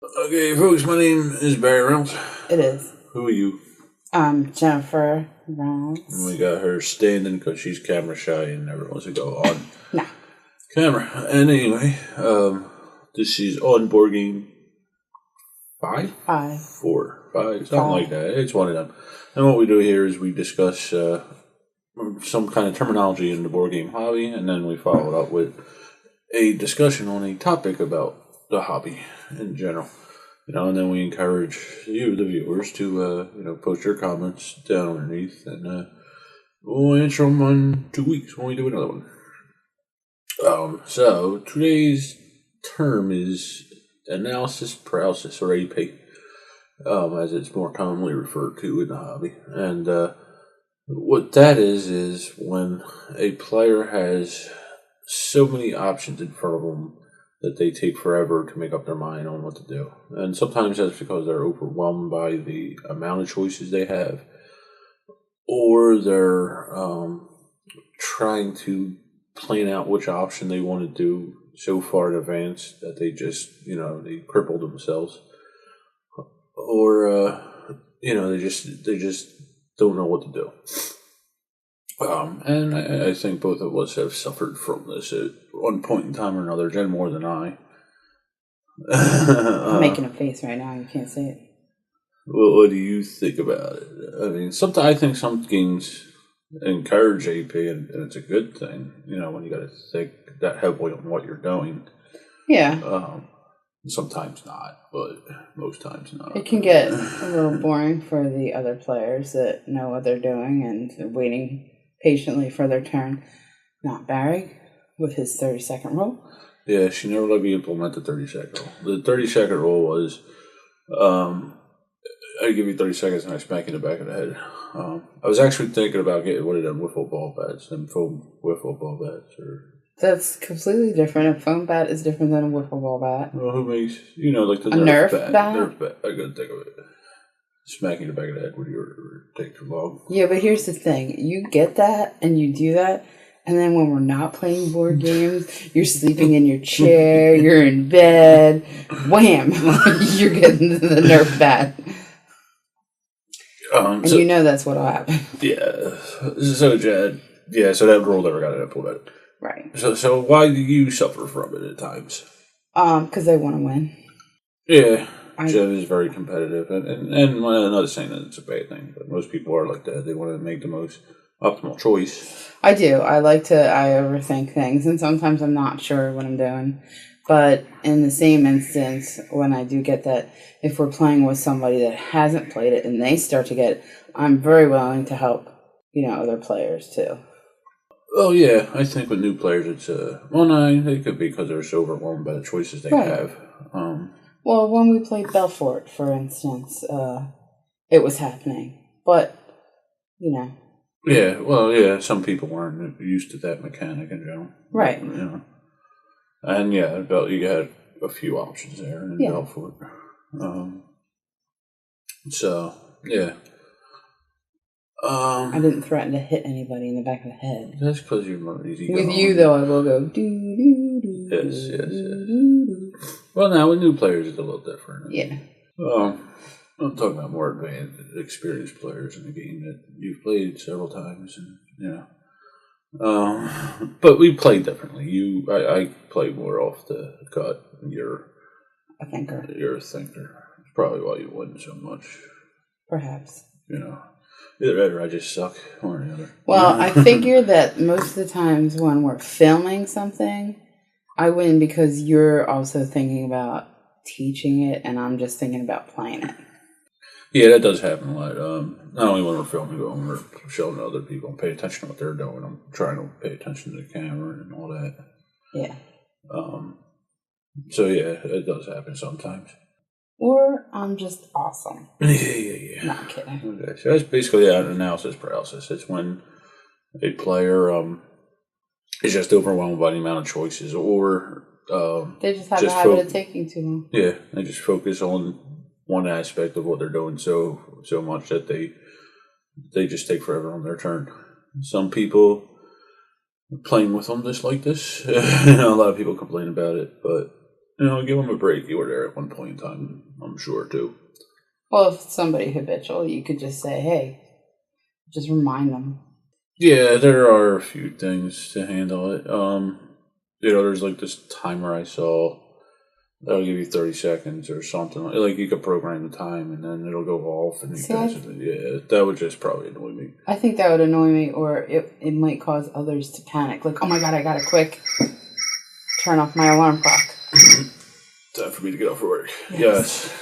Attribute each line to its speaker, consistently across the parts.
Speaker 1: Okay, folks, my name is Barry Reynolds.
Speaker 2: It is.
Speaker 1: Who are you?
Speaker 2: Jennifer
Speaker 1: And
Speaker 2: Reynolds.
Speaker 1: we got her standing because she's camera shy and never wants to go on
Speaker 2: No.
Speaker 1: camera. And anyway, this is on board game 5?
Speaker 2: 5.
Speaker 1: 4, 5, something like that. It's one of them. And what we do here is we discuss some kind of terminology in the board game hobby, and then we follow it up with a discussion on a topic about the hobby in general. And then we encourage you, the viewers, to post your comments down underneath, and we'll answer them in 2 weeks when we do another one. So today's term is analysis paralysis, or AP, as it's more commonly referred to in the hobby. And what that is when a player has so many options in front of them that they take forever to make up their mind on what to do. And sometimes that's because they're overwhelmed by the amount of choices they have, or they're trying to plan out which option they want to do so far in advance that they just, they cripple themselves. Or, they just don't know what to do. And I think both of us have suffered from this at one point in time or another, Jen more than I.
Speaker 2: I'm making a face right now. You can't see it.
Speaker 1: What do you think about it? I mean, I think some games encourage AP, and it's a good thing, when you got to think that heavily on what you're doing.
Speaker 2: Yeah.
Speaker 1: Sometimes not, but most times not.
Speaker 2: It can get a little boring for the other players that know what they're doing and they're waiting patiently for their turn. Not Barry with his 30-second rule.
Speaker 1: Yeah, she never let me implement the 30-second rule. The 30-second rule was, I give you 30 seconds and I smack you in the back of the head. I was actually thinking about getting one of them wiffle ball bats, them foam wiffle ball bats.
Speaker 2: That's completely different. A foam bat is different than a wiffle ball bat.
Speaker 1: Well, who makes, like the
Speaker 2: Nerf bat?
Speaker 1: Nerf bat. I couldn't think of it. Smack you in the back of the head when you take too long.
Speaker 2: Yeah, but here's the thing. You get that and you do that, and then when we're not playing board games, you're sleeping in your chair, you're in bed, wham, you're getting the Nerf bat. And so, that's what'll happen.
Speaker 1: Yeah. So, Jed, so that rule never got implemented.
Speaker 2: Right.
Speaker 1: So why do you suffer from it at times?
Speaker 2: Because I want to win.
Speaker 1: Yeah. Jen is very competitive, and I'm not saying that it's a bad thing, but most people are like that. They want to make the most optimal choice.
Speaker 2: I do. I overthink things, and sometimes I'm not sure what I'm doing. But in the same instance, when I do get that, if we're playing with somebody that hasn't played it and they start to get it, I'm very willing to help, other players too.
Speaker 1: Oh, yeah. I think with new players, it's, it could be because they're so overwhelmed by the choices they have.
Speaker 2: Well, when we played Belfort, for instance, it was happening. But,
Speaker 1: Yeah, well, yeah, some people weren't used to that mechanic in general.
Speaker 2: Right.
Speaker 1: And, you had a few options there in Belfort. So, yeah.
Speaker 2: I didn't threaten to hit anybody in the back of the head.
Speaker 1: That's because you're more easy.
Speaker 2: With you, though, I will go do.
Speaker 1: Yes. Well, now with new players, it's a little different.
Speaker 2: Yeah.
Speaker 1: I'm talking about more advanced, experienced players in the game that you've played several times, and but we play differently. I play more off the cut. You're
Speaker 2: a thinker.
Speaker 1: You're a thinker. It's probably why you win so much.
Speaker 2: Perhaps.
Speaker 1: Either that or I just suck, one or the other.
Speaker 2: Well, I figure that most of the times when we're filming something, I win because you're also thinking about teaching it, and I'm just thinking about playing it.
Speaker 1: Yeah, that does happen a lot. Not only when we're filming, but when we're showing other people and pay attention to what they're doing. I'm trying to pay attention to the camera and all that.
Speaker 2: Yeah.
Speaker 1: So, yeah, it does happen sometimes.
Speaker 2: Or I'm just awesome.
Speaker 1: Yeah.
Speaker 2: Not kidding.
Speaker 1: Okay, so that's basically an analysis paralysis. It's when a player is just overwhelmed by the amount of choices, or
Speaker 2: they just have a habit of taking too long.
Speaker 1: Yeah, they just focus on one aspect of what they're doing so much that they just take forever on their turn. Some people playing with them just like this. A lot of people complain about it, but give them a break. You were there at one point in time, I'm sure, too.
Speaker 2: Well, if it's somebody habitual, you could just say, hey, just remind them.
Speaker 1: Yeah, there are a few things to handle it. There's like this timer I saw that'll give you 30 seconds or something. Like you could program the time and then it'll go off. And that would just probably annoy me.
Speaker 2: I think that would annoy me, or it might cause others to panic. Like, oh my god, I gotta quick turn off my alarm clock.
Speaker 1: Time for me to get off for work. Yes.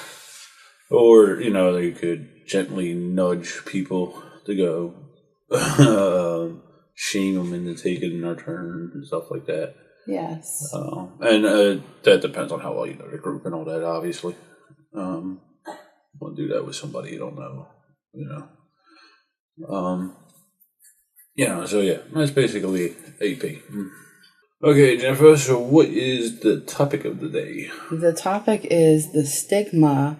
Speaker 1: Or, they could gently nudge people to go. Shame them into taking their turn and stuff like that.
Speaker 2: Yes.
Speaker 1: And that depends on how well you know the group and all that, obviously. Won't do that with somebody you don't know, so yeah, that's basically AP. Okay, Jennifer, so what is the topic of the day?
Speaker 2: The topic is the stigma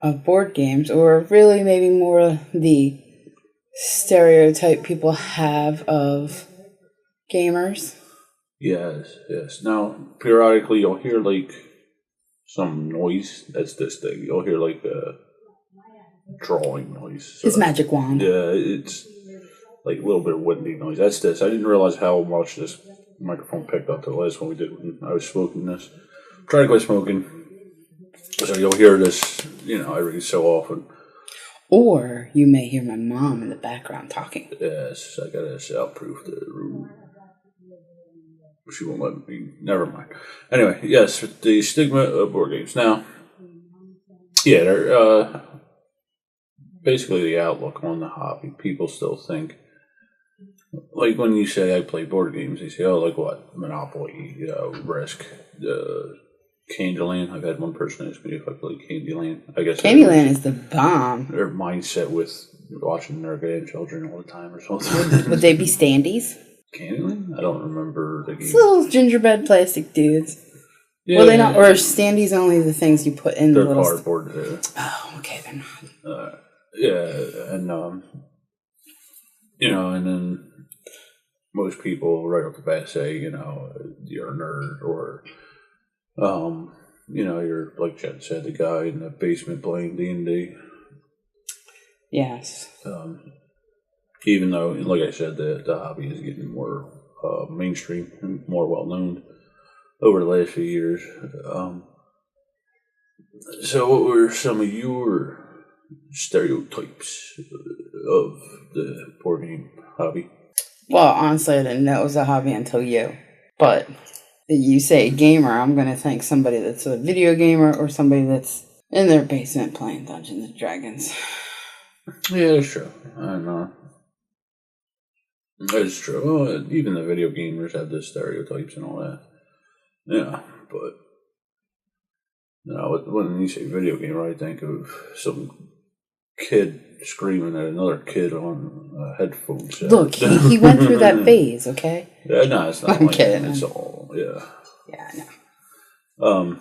Speaker 2: of board games, or really maybe more the stereotype people have of gamers.
Speaker 1: Yes. Now, periodically you'll hear like some noise. That's this thing. You'll hear like a drawing noise.
Speaker 2: His magic wand.
Speaker 1: Yeah, it's like a little bit of windy noise. That's this. I didn't realize how much this microphone picked up the last one we did when I was smoking this. Try to quit smoking. So you'll hear this, every so often.
Speaker 2: Or you may hear my mom in the background talking.
Speaker 1: Yes, I gotta soundproof the room. She won't let me. Never mind. Anyway, yes, the stigma of board games. Now, yeah, they're basically the outlook on the hobby. People still think, like when you say I play board games, they say, oh, like what? Monopoly, Risk, Candyland. I've had one person ask me if I play Candyland. I guess
Speaker 2: Candyland is the bomb.
Speaker 1: Their mindset with watching their grandchildren all the time or something.
Speaker 2: Would they be standees?
Speaker 1: Candyland? I don't remember the game.
Speaker 2: It's little gingerbread plastic dudes.
Speaker 1: Yeah,
Speaker 2: well, they not, or standees only the things you put in the little
Speaker 1: cardboard.
Speaker 2: Oh, okay, they're not.
Speaker 1: And and then most people right off the bat say, you're a nerd, or you're, like Jen said, the guy in the basement playing D&D.
Speaker 2: Yes.
Speaker 1: Even though, like I said, the hobby is getting more mainstream and more well known over the last few years. So what were some of your stereotypes of the board game hobby?
Speaker 2: Well, honestly, I didn't know it was a hobby until you. But you say gamer, I'm going to think somebody that's a video gamer or somebody that's in their basement playing Dungeons and Dragons.
Speaker 1: Yeah, that's true. I know. That's true. Well, even the video gamers have the stereotypes and all that. Yeah, but when you say video gamer, I think of some kid screaming at another kid on a headphone set.
Speaker 2: Look, he went through that phase, okay?
Speaker 1: Yeah, no, it's not.
Speaker 2: I'm kidding.
Speaker 1: It's all, yeah.
Speaker 2: Yeah, I know.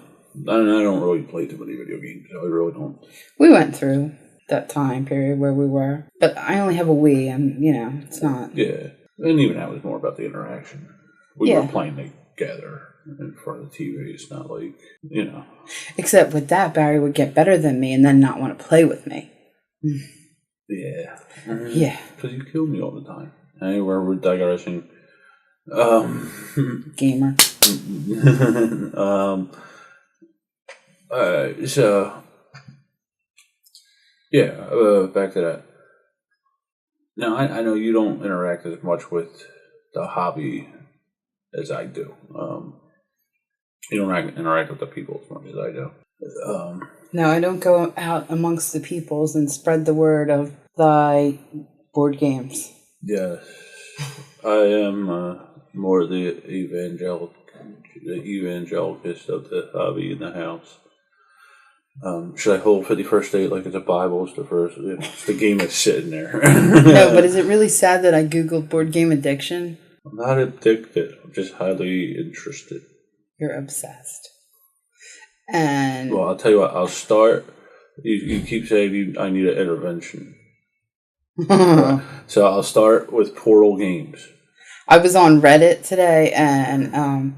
Speaker 1: I don't really play too many video games. I really don't.
Speaker 2: We went through that time period where we were, but I only have a Wii, and it's not.
Speaker 1: Yeah, and even that was more about the interaction. We were playing together in front of the TV. It's not like,
Speaker 2: Except with that, Barry would get better than me and then not want to play with me.
Speaker 1: Yeah.
Speaker 2: Yeah.
Speaker 1: Because you kill me all the time. Anyway, we're digressing.
Speaker 2: Gamer.
Speaker 1: So, yeah, back to that. Now, I know you don't interact as much with the hobby as I do. You don't interact with the people as much as I do.
Speaker 2: No, I don't go out amongst the peoples and spread the word of thy board games.
Speaker 1: Yes. I am more the evangelicist of the hobby in the house. Should I hold 51st Date like it's a Bible? It's the first. It's the game that's sitting there.
Speaker 2: No, but is it really sad that I Googled board game addiction?
Speaker 1: I'm not addicted. I'm just highly interested.
Speaker 2: You're obsessed. And
Speaker 1: well, I'll tell you what. I'll start. You keep saying I need an intervention. So I'll start with Portal Games.
Speaker 2: I was on Reddit today, and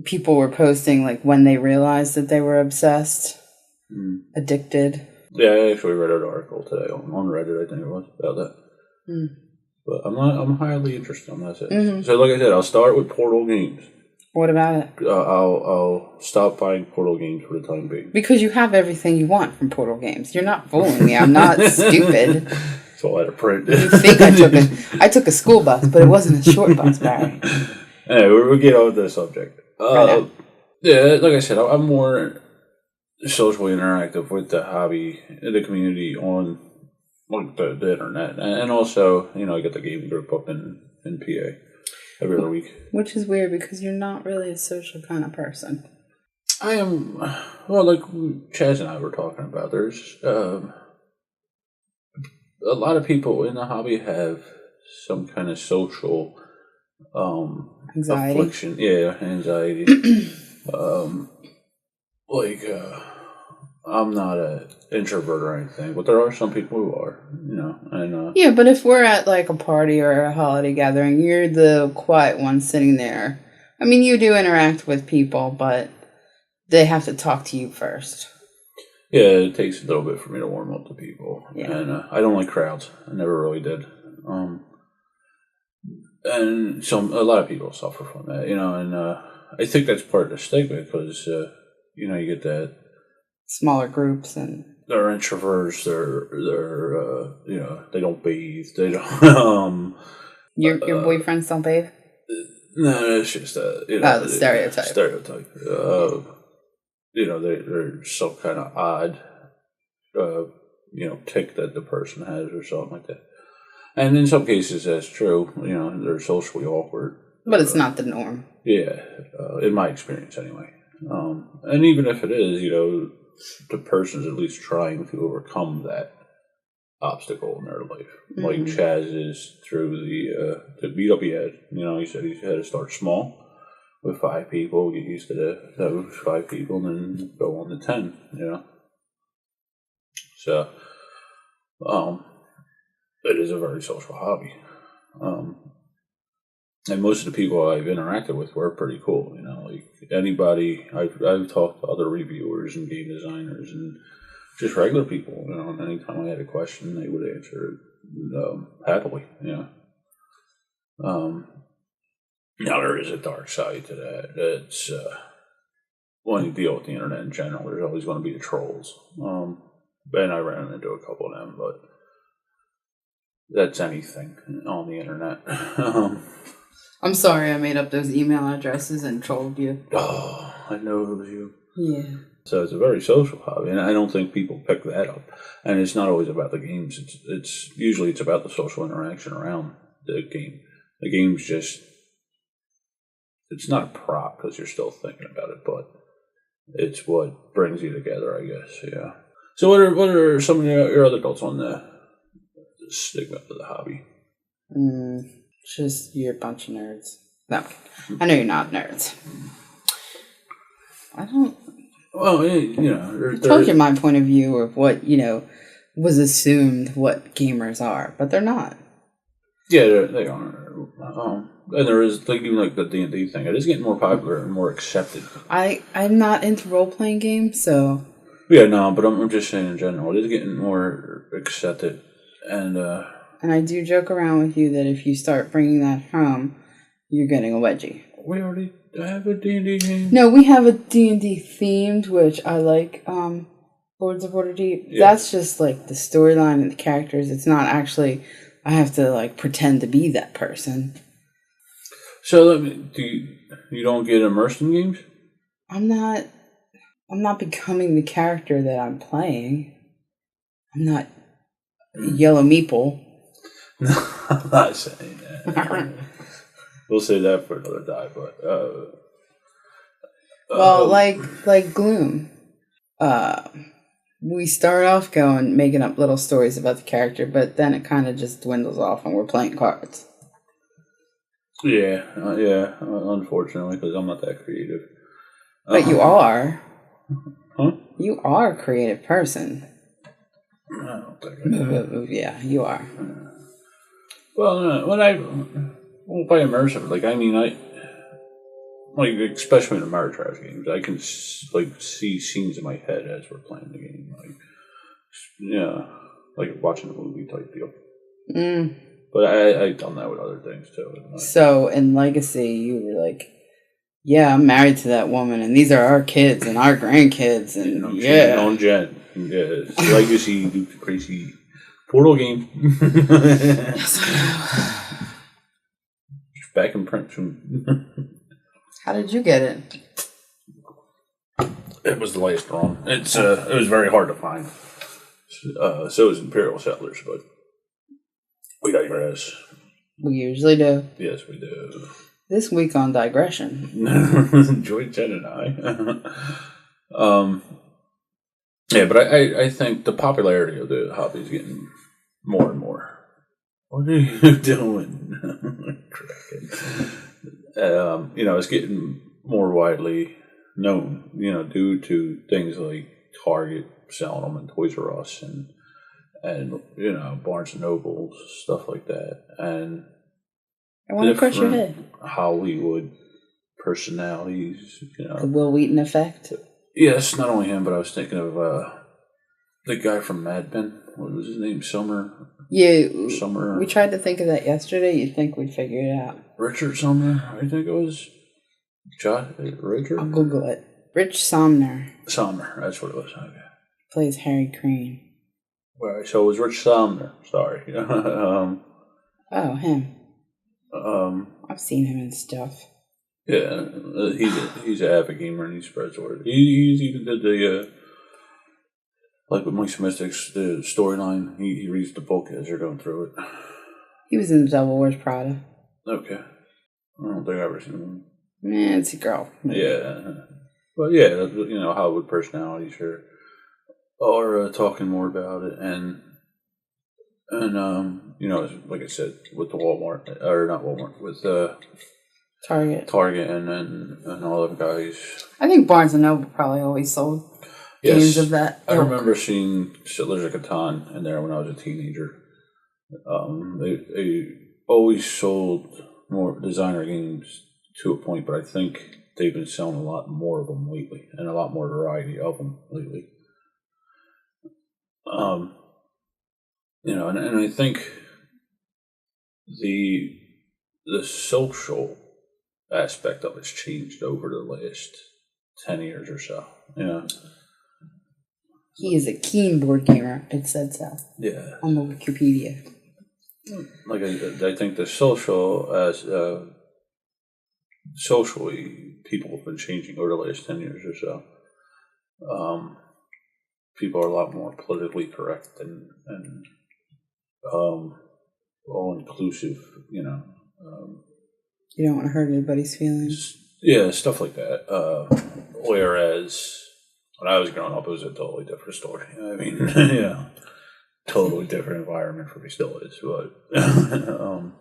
Speaker 2: people were posting like when they realized that they were obsessed, addicted.
Speaker 1: Yeah, I actually read an article today on Reddit, I think it was, about that. But I'm highly interested on that. So like I said, I'll start with Portal games.
Speaker 2: What about it?
Speaker 1: I'll stop buying Portal games for the time being.
Speaker 2: Because you have everything you want from Portal games. You're not fooling me. I'm not stupid.
Speaker 1: It's all out of print.
Speaker 2: You think I took a school bus, but it wasn't a short bus, Barry.
Speaker 1: Anyway, we'll get on with the subject. Yeah, like I said, I'm more socially interactive with the hobby, the community on like the internet, and also I get the game group up in PA every other week.
Speaker 2: Which is weird because you're not really a social kind of person.
Speaker 1: I am. Well, like Chaz and I were talking about, there's a lot of people in the hobby have some kind of social
Speaker 2: anxiety.
Speaker 1: Affliction. Yeah, anxiety. I'm not an introvert or anything, but there are some people who are, and
Speaker 2: yeah, but if we're at like a party or a holiday gathering, you're the quiet one sitting there. I mean, you do interact with people, but they have to talk to you first.
Speaker 1: Yeah, it takes a little bit for me to warm up to people, and I don't like crowds. I never really did. And a lot of people suffer from that, and I think that's part of the stigma because you get that
Speaker 2: smaller groups and
Speaker 1: they're introverts. They're they don't bathe. They don't.
Speaker 2: Your boyfriends don't bathe?
Speaker 1: No, it's just
Speaker 2: the stereotype.
Speaker 1: Stereotype. They're some kind of odd, tick that the person has or something like that. And in some cases, that's true. They're socially awkward.
Speaker 2: But it's not the norm.
Speaker 1: Yeah, in my experience, anyway. And even if it is, the person's at least trying to overcome that obstacle in their life. Mm-hmm. Like Chaz is through the meetup he had. He said he had to start small with 5 people, get used to those 5 people, and then go on to 10. So, it is a very social hobby. And most of the people I've interacted with were pretty cool. Like anybody, I've talked to other reviewers and game designers and just regular people. And anytime I had a question, they would answer it happily. Now there is a dark side to that. It's when you deal with the internet in general, there's always going to be the trolls. And I ran into a couple of them, but that's anything on the internet.
Speaker 2: I'm sorry I made up those email addresses and trolled you.
Speaker 1: Oh, I know it was you.
Speaker 2: Yeah.
Speaker 1: So it's a very social hobby, and I don't think people pick that up. And it's not always about the games. It's usually about the social interaction around the game. The game's just, it's not a prop because you're still thinking about it, but it's what brings you together, I guess. Yeah. So what are some of your other thoughts on the stigma of the hobby?
Speaker 2: Just you're a bunch of nerds. No, I know you're not nerds. I don't.
Speaker 1: Well,
Speaker 2: I told you my point of view of what was assumed what gamers are, but they're not.
Speaker 1: Yeah, they are. And there is even like the D&D thing. It is getting more popular and more accepted.
Speaker 2: I'm not into role playing games, so.
Speaker 1: Yeah, no, but I'm just saying in general, it is getting more accepted, and
Speaker 2: I do joke around with you that if you start bringing that home, you're getting a wedgie.
Speaker 1: We already have a D&D game?
Speaker 2: No, we have a D&D themed, which I like, Lords of Waterdeep. Yeah. That's just like the storyline and the characters. It's not actually, I have to like pretend to be that person.
Speaker 1: So you don't get immersed in games?
Speaker 2: I'm not becoming the character that I'm playing. I'm not Yellow Meeple.
Speaker 1: No, I'm not saying that. We'll say that for another time, but
Speaker 2: well, like Gloom. We start off making up little stories about the character, but then it kind of just dwindles off and we're playing cards.
Speaker 1: Yeah, unfortunately, because I'm not that creative.
Speaker 2: But you are.
Speaker 1: Huh?
Speaker 2: You are a creative person.
Speaker 1: I don't think I am.
Speaker 2: Yeah, you are.
Speaker 1: Well, when I won't play immersive, like especially in the Ameritrash games, I can like see scenes in my head as we're playing the game, like like watching a movie type deal. But I've done that with other things too.
Speaker 2: So in Legacy, you were like, "Yeah, I'm married to that woman, and these are our kids and our grandkids, and
Speaker 1: on Jen, it's Legacy, Duke Crazy Portal game."
Speaker 2: Yes, I know.
Speaker 1: Back in print soon.
Speaker 2: How did you get it?
Speaker 1: It was the latest run. It was very hard to find. So is Imperial Settlers, but we digress.
Speaker 2: We usually do.
Speaker 1: Yes, we do.
Speaker 2: This week on Digression.
Speaker 1: Joy, Jen, and I. Yeah, but I think the popularity of the hobby is getting more and more. What are you doing? It's getting more widely known, due to things like Target selling them and Toys R Us and Barnes and Noble, stuff like that. And
Speaker 2: I want to crush your head.
Speaker 1: Hollywood personalities,
Speaker 2: The Will Wheaton effect?
Speaker 1: Yes, not only him, but I was thinking of the guy from Mad Men. What was his name? Summer?
Speaker 2: Yeah.
Speaker 1: Summer.
Speaker 2: We tried to think of that yesterday. You'd think we'd figure it out.
Speaker 1: Richard Sumner, I think it was. Richard?
Speaker 2: I'll Google it. Rich Somner.
Speaker 1: Somner, that's what it was. Okay.
Speaker 2: Plays Harry Crane.
Speaker 1: Right, so it was Rich Somner. Sorry.
Speaker 2: Oh, him. I've seen him in stuff.
Speaker 1: Yeah, he's an avid gamer and he spreads word. He's even did the like with Mike Mystic's the storyline. He reads the book as you're going through it.
Speaker 2: He was in The Devil Wears Prada.
Speaker 1: Okay, I don't think I've ever seen him.
Speaker 2: Man, it's a girl.
Speaker 1: Yeah, but yeah, Hollywood personalities are talking more about it, and like I said, with the Walmart or not Walmart, with Target, and all them guys. I
Speaker 2: think Barnes and Noble probably always sold games of that.
Speaker 1: I remember seeing Settlers of Catan in there when I was a teenager. They always sold more designer games to a point, but I think they've been selling a lot more of them lately, and a lot more variety of them lately. And I think the social aspect of it's changed over the last 10 years or so.
Speaker 2: He is a keen board gamer. It said so.
Speaker 1: Yeah.
Speaker 2: On the Wikipedia.
Speaker 1: Like I think the socially, people have been changing over the last 10 years or so. People are a lot more politically correct and all inclusive.
Speaker 2: You don't want to hurt anybody's feelings.
Speaker 1: Yeah, stuff like that. Whereas when I was growing up, it was a totally different story. I mean, totally different environment for me, still is. But
Speaker 2: I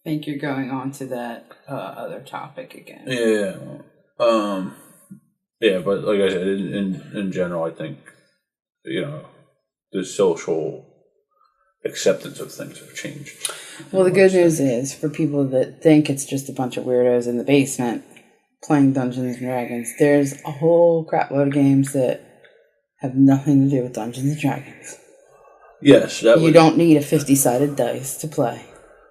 Speaker 2: think you're going on to that other topic again.
Speaker 1: Yeah. Yeah, but like I said, in general, I think the social acceptance of things have changed.
Speaker 2: Well, the good news is for people that think it's just a bunch of weirdos in the basement playing Dungeons and Dragons, there's a whole crap load of games that have nothing to do with Dungeons and Dragons.
Speaker 1: Yes,
Speaker 2: you don't need a 50-sided dice to play.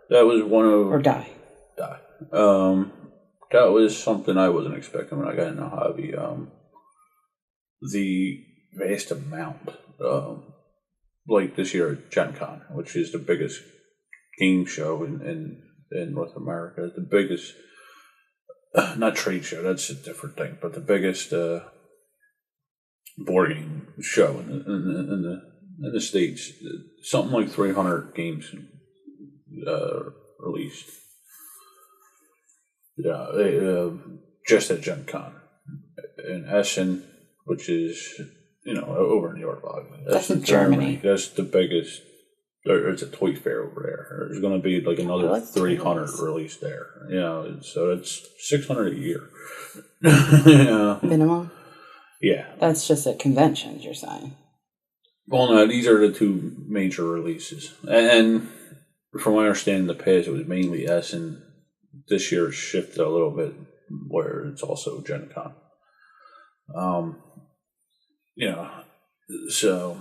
Speaker 1: That was one of
Speaker 2: or die.
Speaker 1: That was something I wasn't expecting when I got into the hobby. The vast amount, like this year at Gen Con, which is the biggest game show in North America, the biggest, not trade show, that's a different thing, but the biggest board game show in the States. Something like 300 games released. Yeah, just at Gen Con in Essen, which is over in New York.
Speaker 2: That's in Germany.
Speaker 1: That's the biggest. It's a toy fair over there. There's going to be like another 300 released there. So it's 600 a year.
Speaker 2: Minimum.
Speaker 1: Yeah,
Speaker 2: that's just at conventions. You're saying.
Speaker 1: Well, no, these are the two major releases, and from what I understand, in the past it was mainly Essen, this year shifted a little bit where it's also Gen Con. So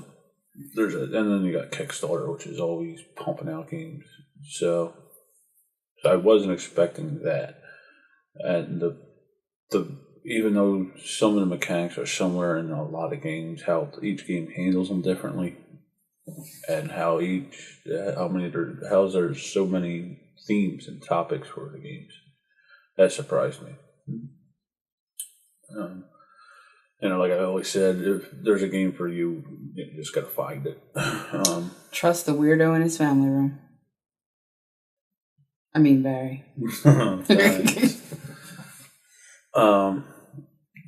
Speaker 1: and then you got Kickstarter, which is always pumping out games. So I wasn't expecting that, and the even though some of the mechanics are similar in a lot of games, how each game handles them differently, and how there's so many themes and topics for the games, that surprised me. Like I always said, if there's a game for you, you just gotta find it.
Speaker 2: Trust the weirdo in his family room. I mean, Barry.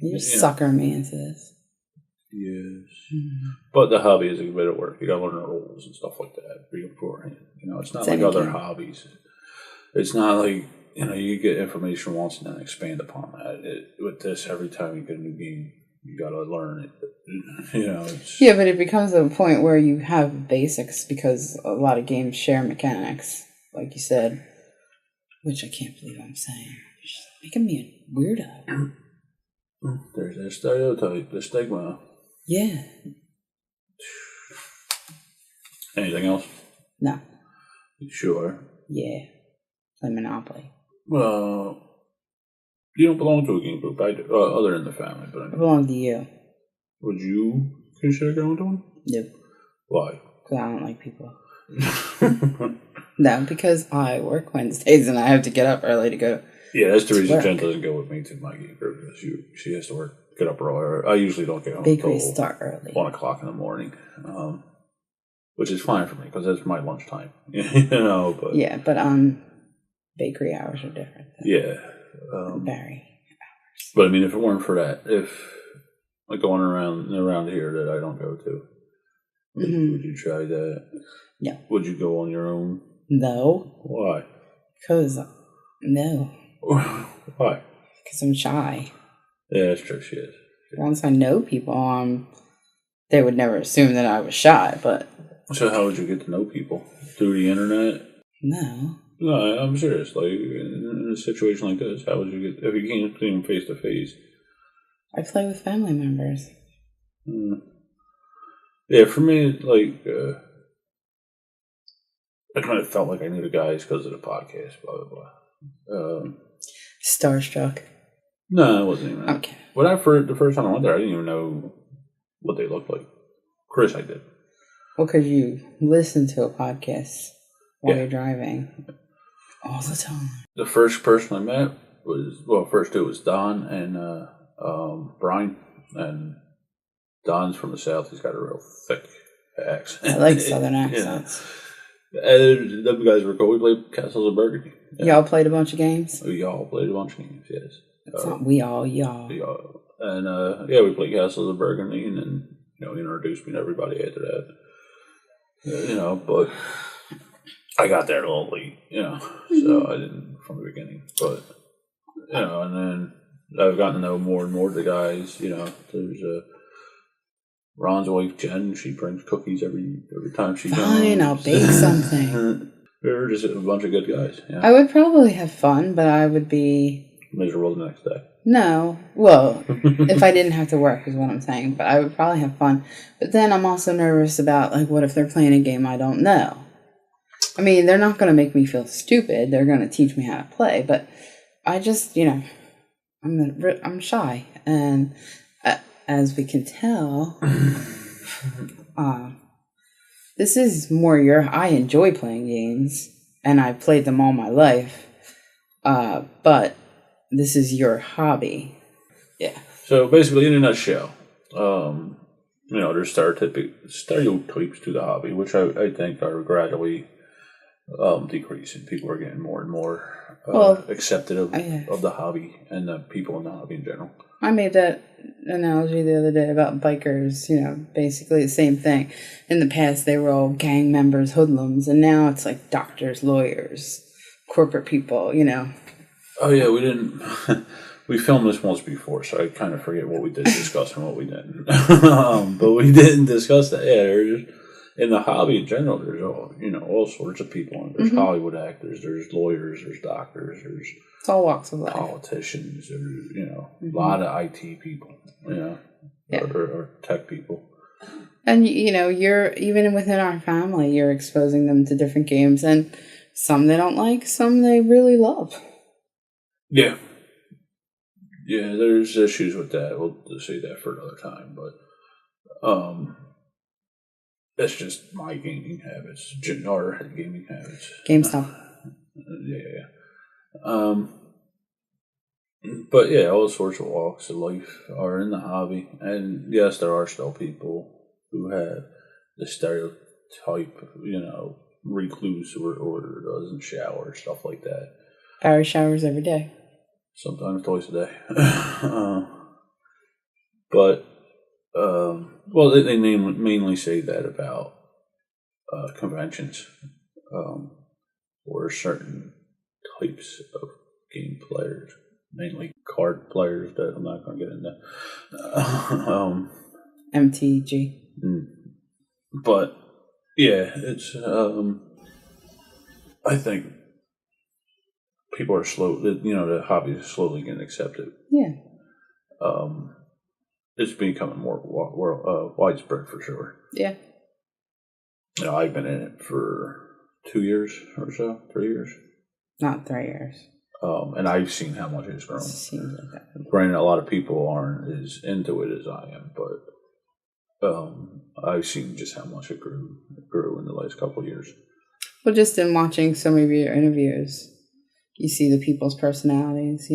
Speaker 2: You're suckering me into this.
Speaker 1: Yes. But the hobby is a bit of work. You gotta learn the rules and stuff like that beforehand. It's not like other hobbies. It's not like, you get information once and then expand upon that. With this, every time you get a new game, you gotta learn it.
Speaker 2: Yeah, but it becomes a point where you have basics because a lot of games share mechanics, like you said, which I can't believe I'm saying. You're making me a weirdo.
Speaker 1: There's that stereotype, the stigma.
Speaker 2: Yeah.
Speaker 1: Anything else?
Speaker 2: No.
Speaker 1: You sure?
Speaker 2: Yeah. Play Monopoly.
Speaker 1: Well, you don't belong to a game group, I do, other than the family. But
Speaker 2: I belong to you.
Speaker 1: Would you consider going to one?
Speaker 2: No.
Speaker 1: Why?
Speaker 2: Because I don't like people. No, because I work Wednesdays and I have to get up early to go.
Speaker 1: Yeah, that's the reason Jen doesn't go with me to my game group. She has to get up early. I usually don't get home
Speaker 2: Bakeries start early.
Speaker 1: 1 o'clock in the morning, which is fine for me because that's my lunchtime. But
Speaker 2: yeah, but bakery hours are different.
Speaker 1: Yeah,
Speaker 2: Barry hours.
Speaker 1: But I mean, if it weren't for that, if like going around here that I don't go to, would you try that?
Speaker 2: No.
Speaker 1: Would you go on your own?
Speaker 2: No.
Speaker 1: Why?
Speaker 2: Because no.
Speaker 1: Why?
Speaker 2: Because I'm shy.
Speaker 1: Yeah, that's true. She is.
Speaker 2: Once I know people, they would never assume that I was shy. But
Speaker 1: so, how would you get to know people? Through the internet?
Speaker 2: No.
Speaker 1: No, I'm serious. Like in a situation like this, how would you get if you can't see them face to face?
Speaker 2: I play with family members.
Speaker 1: Yeah, for me, like I kind of felt like I knew the guys because of the podcast. Blah blah blah.
Speaker 2: Starstruck.
Speaker 1: No, it wasn't even.
Speaker 2: Okay.
Speaker 1: The first time I went there, I didn't even know what they looked like. Chris, I did.
Speaker 2: Well, because you listen to a podcast while you're driving all the time.
Speaker 1: The first person I met first two was Don and Brian. And Don's from the South. He's got a real thick accent.
Speaker 2: I like Southern accents.
Speaker 1: And them guys were cool. We played Castles of Burgundy.
Speaker 2: Yeah. Y'all played a bunch of games?
Speaker 1: Y'all played a bunch of games, yes.
Speaker 2: It's not we all, y'all.
Speaker 1: And we played Castles of Burgundy, and then he introduced me to everybody after that. But I got there a little late, so I didn't from the beginning. But and then I've gotten to know more and more of the guys. There's Ron's wife Jen. She brings cookies every time she comes.
Speaker 2: Fine, I'll bake something.
Speaker 1: We're just a bunch of good guys. Yeah.
Speaker 2: I would probably have fun, but I would be
Speaker 1: miserable the next day.
Speaker 2: No, well, if I didn't have to work is what I'm saying. But I would probably have fun. But then I'm also nervous about what if they're playing a game I don't know. I mean, they're not going to make me feel stupid. They're going to teach me how to play. But I just, I'm shy, and as we can tell, this is more I enjoy playing games, and I've played them all my life. But this is your hobby. Yeah. So
Speaker 1: basically, in a nutshell, there's stereotypes to the hobby, which I think are gradually decreasing. People are getting more and more accepted of the hobby and the people in the hobby in general.
Speaker 2: I made that analogy the other day about bikers, basically the same thing. In the past, they were all gang members, hoodlums, and now it's like doctors, lawyers, corporate people,
Speaker 1: Oh, yeah, we didn't... We filmed this once before, so I kind of forget what we did discuss and what we didn't. But we didn't discuss that. Yeah, in the hobby in general, there's all sorts of people. There's Hollywood actors, there's lawyers, there's doctors, there's
Speaker 2: it's all walks of life.
Speaker 1: Politicians, there's a lot of IT people, or tech people.
Speaker 2: And you're even within our family, you're exposing them to different games, and some they don't like, some they really love.
Speaker 1: Yeah. Yeah, there's issues with that. We'll say that for another time, but that's just my gaming habits, our gaming habits.
Speaker 2: GameStop.
Speaker 1: Yeah. But yeah, all sorts of walks of life are in the hobby, and yes, there are still people who have the stereotype, recluse or doesn't shower, stuff like that.
Speaker 2: Barry showers every day.
Speaker 1: Sometimes twice a day. But, they mainly say that about conventions or certain types of game players, mainly card players that I'm not going to get into.
Speaker 2: MTG.
Speaker 1: But, yeah, it's, I think people are the hobby is slowly getting accepted.
Speaker 2: Yeah.
Speaker 1: It's becoming more widespread for sure.
Speaker 2: Yeah.
Speaker 1: I've been in it for 2 years or so, 3 years.
Speaker 2: Not 3 years.
Speaker 1: And I've seen how much it's grown.
Speaker 2: Seems like that.
Speaker 1: Granted, a lot of people aren't as into it as I am, but I've seen just how much it grew in the last couple of years.
Speaker 2: Well, just in watching some of your interviews, you see the people's personalities,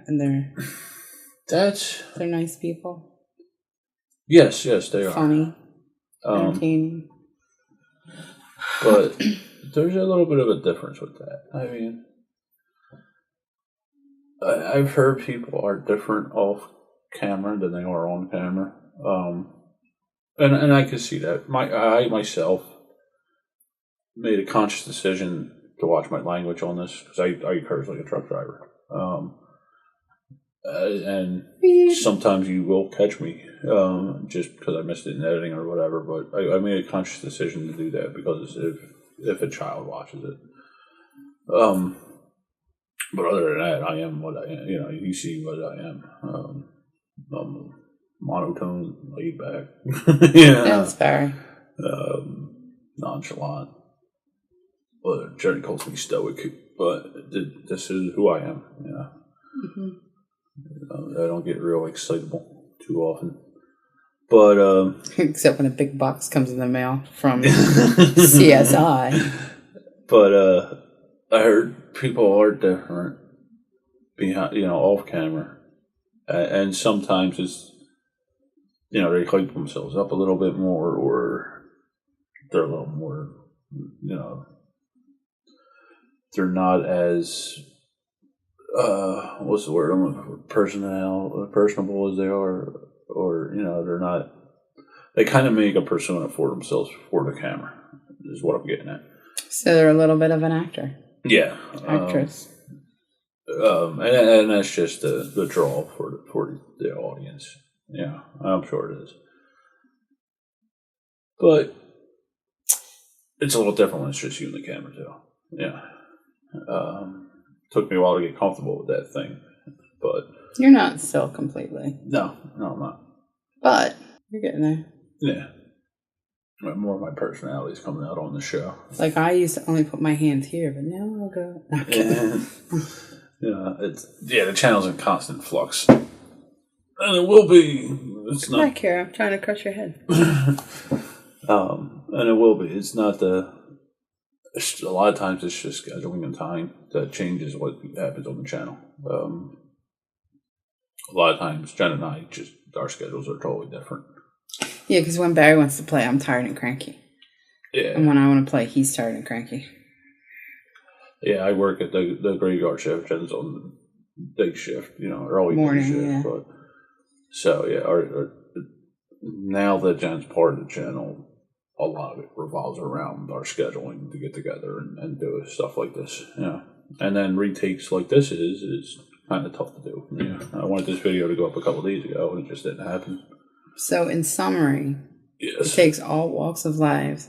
Speaker 2: and they're nice people.
Speaker 1: Yes, they are.
Speaker 2: Funny, entertaining.
Speaker 1: But there's a little bit of a difference with that. I mean, I've heard people are different off camera than they are on camera. And I can see that. I myself made a conscious decision to watch my language on this because I curse like a truck driver. And sometimes you will catch me just because I missed it in editing or whatever. But I made a conscious decision to do that because if a child watches it. But other than that, I am what I am. You see what I am. I'm monotone, laid back.
Speaker 2: That's fair.
Speaker 1: Nonchalant. Well, Jerry calls me stoic, but this is who I am. I don't get real excitable too often. But
Speaker 2: except when a big box comes in the mail from CSI. But
Speaker 1: I heard people are different behind, off camera, and sometimes it's, they hype themselves up a little bit more, or they're a little more, they're not as what's the word I'm looking for? Personable as they are, or they're not. They kind of make a persona for themselves for the camera. Is what I'm getting at.
Speaker 2: So they're a little bit of an actor.
Speaker 1: Yeah,
Speaker 2: actress.
Speaker 1: And that's just the draw for the audience. Yeah, I'm sure it is. But it's a little different when it's just you and the camera too. Yeah. Took me a while to get comfortable with that thing, but
Speaker 2: you're not still completely.
Speaker 1: No, I'm not.
Speaker 2: But you're getting there.
Speaker 1: Yeah. More of my personality is coming out on the show.
Speaker 2: Like I used to only put my hands here, but now I'll go.
Speaker 1: The channel's in constant flux, and it will be. It's
Speaker 2: not. Back here, I'm trying to crush your head.
Speaker 1: And it will be. It's not a lot of times it's just scheduling and time that changes what happens on the channel. A lot of times, Jen and I our schedules are totally different. Yeah,
Speaker 2: because when Barry wants to play, I'm tired and cranky.
Speaker 1: Yeah.
Speaker 2: And when I want to play, he's tired and cranky.
Speaker 1: Yeah, I work at the graveyard shift. Jen's on the day shift, early
Speaker 2: morning
Speaker 1: shift.
Speaker 2: Yeah.
Speaker 1: But, so, yeah, now that Jen's part of the channel, a lot of it revolves around our scheduling to get together and do stuff like this. Yeah. And then retakes like this is kind of tough to do. Yeah. I wanted this video to go up a couple of days ago, and it just didn't happen.
Speaker 2: So, in summary,
Speaker 1: Yes.
Speaker 2: It takes all walks of life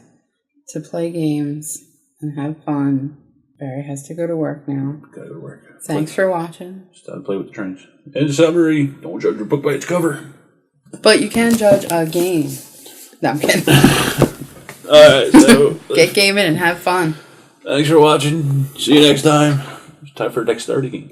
Speaker 2: to play games and have fun. Barry has to go to work now.
Speaker 1: Gotta go to work.
Speaker 2: Thanks for watching.
Speaker 1: It's time to play with the trends. In summary, don't judge a book by its cover.
Speaker 2: But you can judge a game. No, I'm kidding.
Speaker 1: Alright, so...
Speaker 2: Get gaming and have fun.
Speaker 1: Thanks for watching. See you next time. It's time for Dexterity Game.